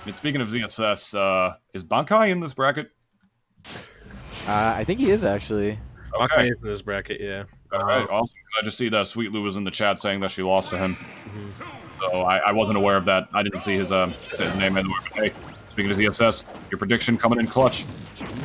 mean, speaking of ZSS, is Bankai in this bracket? I think he is actually. Okay, in this bracket, yeah. All right, awesome. I just see that Sweet Lou was in the chat saying that she lost to him. So I wasn't aware of that. I didn't see his name anywhere. But hey, speaking of ZSS, your prediction coming in clutch.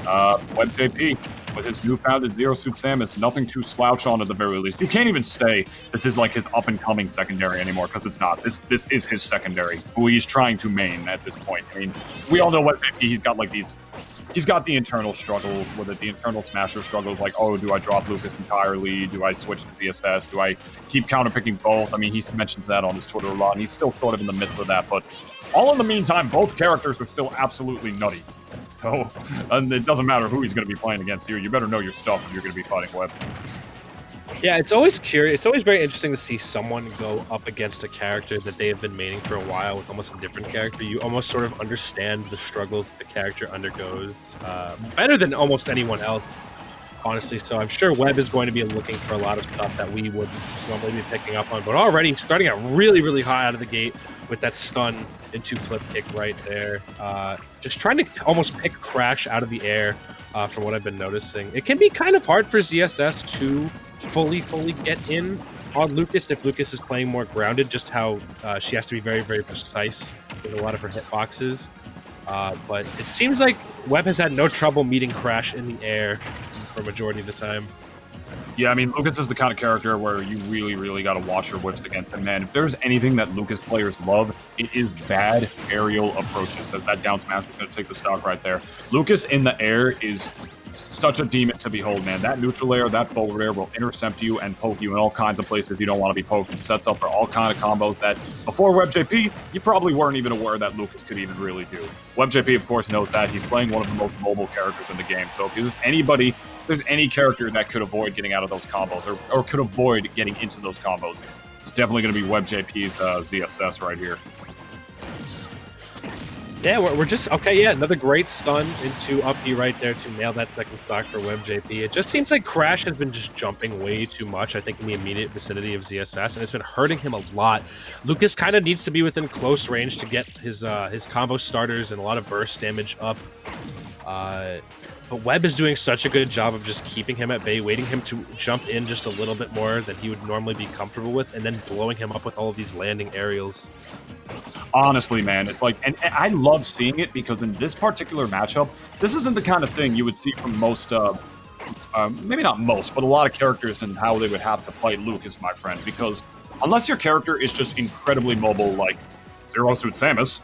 WebbJP with his new-founded Zero Suit Samus, nothing to slouch on at the very least. You can't even say this is like his up-and-coming secondary anymore, because it's not. This is his secondary, who he's trying to main at this point. I mean, we all know WebbJP, he's got like these... He's got the internal struggles with it, the internal smasher struggles, like, oh, do I drop Lucas entirely? Do I switch to ZSS? Do I keep counterpicking both? I mean, he mentions that on his Twitter a lot, and he's still sort of in the midst of that, but all in the meantime, both characters are still absolutely nutty. So, and it doesn't matter who he's going to be playing against you. You better know your stuff if you're going to be fighting Webb. Yeah, it's always curious. It's always very interesting to see someone go up against a character that they have been maining for a while with almost a different character. You almost sort of understand the struggles the character undergoes better than almost anyone else, honestly. So I'm sure Webb is going to be looking for a lot of stuff that we would normally be picking up on. But already starting out really, really high out of the gate with that stun into flip kick right there. Just trying to almost pick Crash out of the air from what I've been noticing. It can be kind of hard for ZSS to fully get in on Lucas if Lucas is playing more grounded, just how she has to be very, very precise with a lot of her hitboxes. But it seems like Webb has had no trouble meeting Crash in the air for a majority of the time. Yeah, I mean, Lucas is the kind of character where you really, really got to watch your whiffs against him, man. If there's anything that Lucas players love, it is bad aerial approaches, as that down smash is going to take the stock right there. Lucas in the air is such a demon to behold, man. That neutral air, that forward air will intercept you and poke you in all kinds of places you don't want to be poked, and sets up for all kind of combos that before WebbJP, you probably weren't even aware that Lucas could even really do. WebbJP, of course, knows that. He's playing one of the most mobile characters in the game, so if there's anybody, if there's any character that could avoid getting out of those combos, or could avoid getting into those combos, it's definitely going to be WebbJP's ZSS right here. Yeah, we're just... Okay, yeah, another great stun into up B right there to nail that second stock for WebbJP. It just seems like Crash has been just jumping way too much, I think, in the immediate vicinity of ZSS, and it's been hurting him a lot. Lucas kind of needs to be within close range to get his combo starters and a lot of burst damage up. But Webb is doing such a good job of just keeping him at bay, waiting him to jump in just a little bit more than he would normally be comfortable with, and then blowing him up with all of these landing aerials. Honestly, man, it's like, and I love seeing it because in this particular matchup, this isn't the kind of thing you would see from most, maybe not most, but a lot of characters and how they would have to fight Lucas, my friend, because unless your character is just incredibly mobile, like Zero Suit Samus,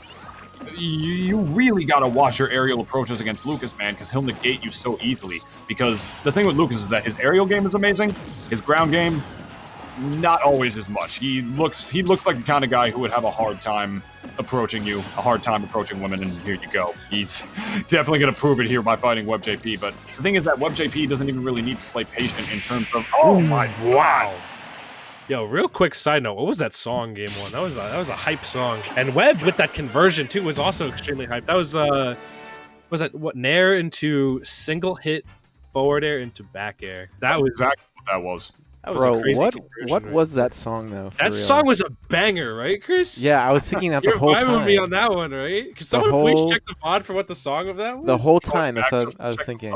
you really got to watch your aerial approaches against Lucas, man, because he'll negate you so easily. Because the thing with Lucas is that his aerial game is amazing, his ground game, not always as much. He looks like the kind of guy who would have a hard time approaching you, a hard time approaching women, and here you go. He's definitely going to prove it here by fighting WebbJP, but the thing is that WebbJP doesn't even really need to play patient in terms of, oh my wow. Yo, real quick side note, what was that song game one? That was a hype song. And Webb with that conversion too was also extremely hype. That was that what nair into single hit forward air into back air. That was exactly what that was. That was Bro, a crazy what was that song though? That song was a banger, right, Chris? Yeah, I was thinking that the You're whole time. vibing with me on that one, right? Can someone please check the VOD for what the song of that was? The whole time, that's what I was thinking.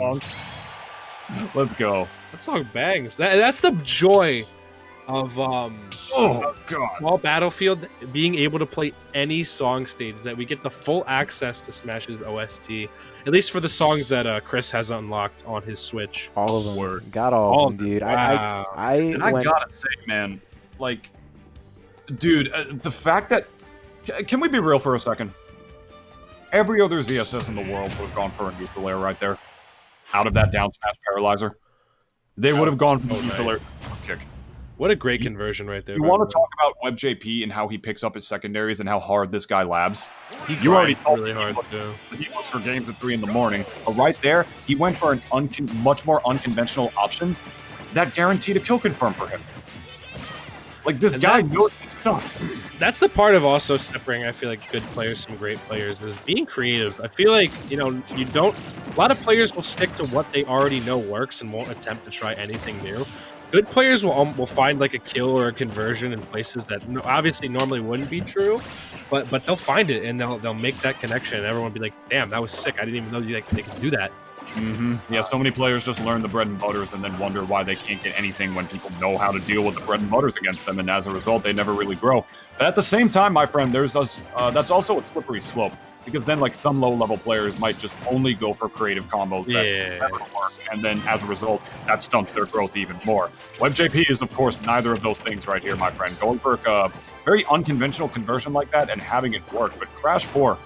Let's go. That song bangs. That's the joy of oh god, small Battlefield being able to play any song stage, that we get the full access to Smash's OST, at least for the songs that Chris has unlocked on his Switch. All of them. Got all of them, dude. Wow. I gotta say, man, like, dude, the fact that, can we be real for a second? Every other ZSS in the world would have gone for a neutral air right there, out of that down smash paralyzer. They would have gone for the neutral air kick. What a great conversion right there. You want to talk about WebbJP and how he picks up his secondaries and how hard this guy labs? You already really hard too. He looks for games at 3 in the morning, but right there, he went for an much more unconventional option that guaranteed a kill confirm for him. Like, this guy knows his stuff. That's the part of also separating, I feel like, good players from great players, is being creative. I feel like, you know, a lot of players will stick to what they already know works and won't attempt to try anything new. good players will find like a kill or a conversion in places that obviously normally wouldn't be true, but they'll find it and they'll make that connection, and everyone will be like, "Damn, that was sick! I didn't even know they could do that." Yeah, so many players just learn the bread and butters and then wonder why they can't get anything when people know how to deal with the bread and butters against them, and as a result, they never really grow. But at the same time, my friend, that's also a slippery slope, because then like some low-level players might just only go for creative combos that never work, and then as a result, that stunts their growth even more. WebbJP is, of course, neither of those things right here, my friend. Going for a very unconventional conversion like that and having it work, but Crash4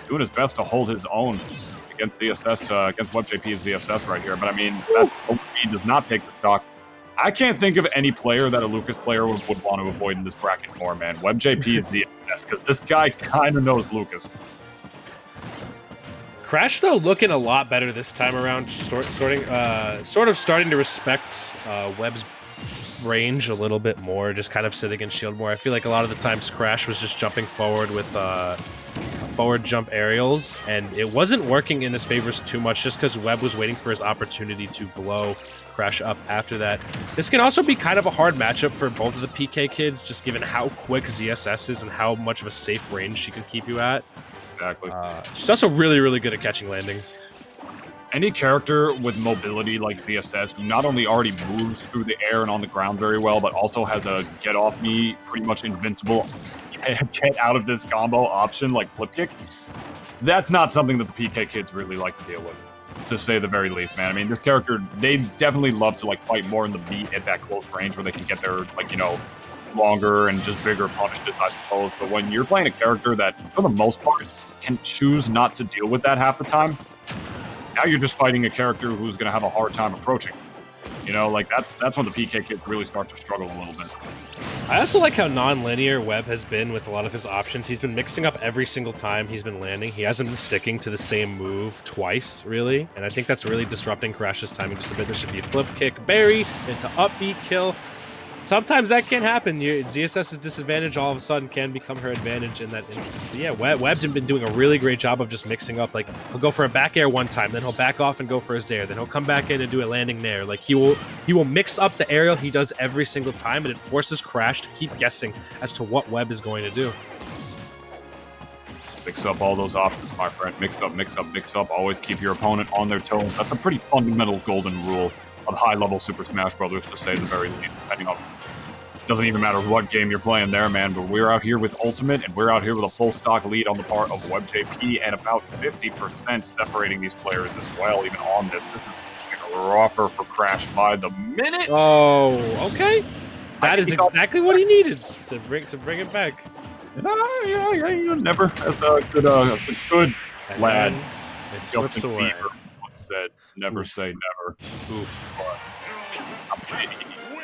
doing his best to hold his own against ZSS, against WebbJP's ZSS right here. But I mean, that OP does not take the stock. I can't think of any player that a Lucas player would want to avoid in this bracket more, man. WebbJP is ZSS, because this guy kind of knows Lucas. Crash, though, looking a lot better this time around, sort of starting to respect Webb's range a little bit more, just kind of sitting in shield more. I feel like a lot of the times Crash was just jumping forward with forward jump aerials, and it wasn't working in his favors too much just because Webb was waiting for his opportunity to blow Crash up after that. This can also be kind of a hard matchup for both of the PK kids, just given how quick ZSS is and how much of a safe range she can keep you at. Exactly. She's also really, really good at catching landings. Any character with mobility like ZSS, who not only already moves through the air and on the ground very well, but also has a get off me, pretty much invincible, get out of this combo option like flip kick, that's not something that the PK kids really like to deal with, to say the very least, man. I mean, this character, they definitely love to like fight more in the beat at that close range where they can get their, like, you know, longer and just bigger punishes, I suppose. But when you're playing a character that, for the most part, can choose not to deal with that half the time, now you're just fighting a character who's going to have a hard time approaching. You know, like, that's when the PK kids really start to struggle a little bit. I also like how non-linear Webb has been with a lot of his options. He's been mixing up every single time he's been landing. He hasn't been sticking to the same move twice, really. And I think that's really disrupting Crash's timing just a bit. There should be a flip kick, berry, into up B kill. Sometimes that can happen. ZSS's disadvantage all of a sudden can become her advantage in that instance. But yeah, Webb's been doing a really great job of just mixing up. Like, he'll go for a back air one time, then he'll back off and go for a Zair, then he'll come back in and do a landing nair. Like, he will mix up the aerial he does every single time, and it forces Crash to keep guessing as to what Webb is going to do. Just mix up all those options, my friend. Mix up, mix up, mix up. Always keep your opponent on their toes. That's a pretty fundamental golden rule of high-level Super Smash Brothers, to say the very least, depending on... Doesn't even matter what game you're playing there, man, but we're out here with Ultimate, and we're out here with a full stock lead on the part of WebbJP, and about 50% separating these players as well, even on this. This is rougher for Crash by the minute. Oh, okay. That is exactly what he needed to bring it back. Yeah, never. That's a good lad. It slips away. Bieber once said, never say never. Oof.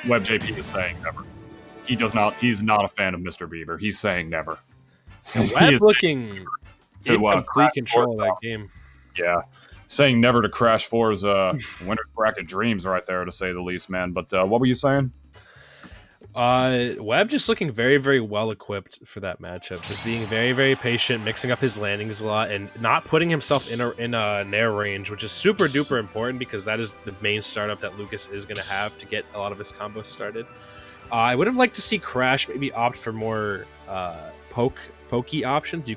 WebbJP is saying never. He's not a fan of Mr. Bieber. He's saying never. Webb looking to complete control of that game. Yeah. Saying never to Crash4's winner's bracket dreams right there, to say the least, man. But what were you saying? Webb just looking very, very well equipped for that matchup. Just being very, very patient, mixing up his landings a lot, and not putting himself in a nair range, which is super duper important because that is the main startup that Lucas is going to have to get a lot of his combos started. I would have liked to see Crash maybe opt for more pokey options. You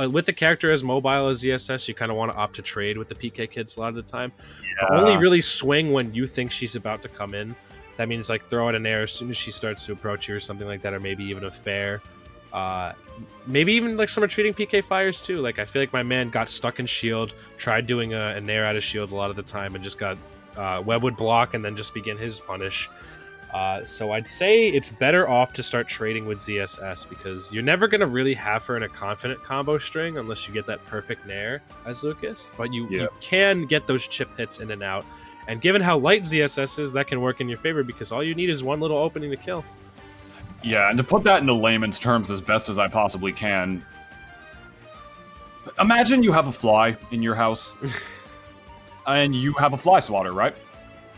with the character as mobile as ZSS, you kind of want to opt to trade with the PK kids a lot of the time. Yeah. But only really swing when you think she's about to come in. That means like throw out an air as soon as she starts to approach you or something like that, or maybe even a fair. Maybe even like some retreating PK fires too. Like, I feel like my man got stuck in shield, tried doing a nair out of shield a lot of the time, and just got Webb would block and then just begin his punish. So I'd say it's better off to start trading with ZSS because you're never going to really have her in a confident combo string unless you get that perfect nair as Lucas. But you can get those chip hits in and out. And given how light ZSS is, that can work in your favor because all you need is one little opening to kill. Yeah, and to put that into layman's terms as best as I possibly can, imagine you have a fly in your house, and you have a fly swatter, right?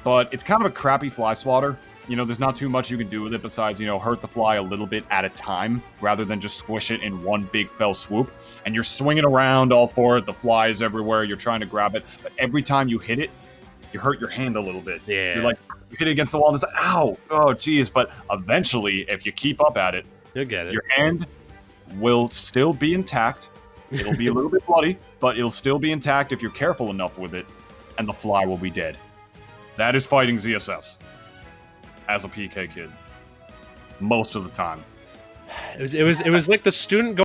But it's kind of a crappy fly swatter. You know, there's not too much you can do with it besides, you know, hurt the fly a little bit at a time rather than just squish it in one big fell swoop. And you're swinging around all for it. The fly is everywhere. You're trying to grab it. But every time you hit it, you hurt your hand a little bit. Yeah. You're like You hit it against the wall and it's like, ow! Oh, geez. But eventually, if you keep up at it, you'll get it. Your hand will still be intact. It'll be a little bit bloody, but it'll still be intact if you're careful enough with it, and the fly will be dead. That is fighting ZSS as a PK kid. Most of the time. It was like the student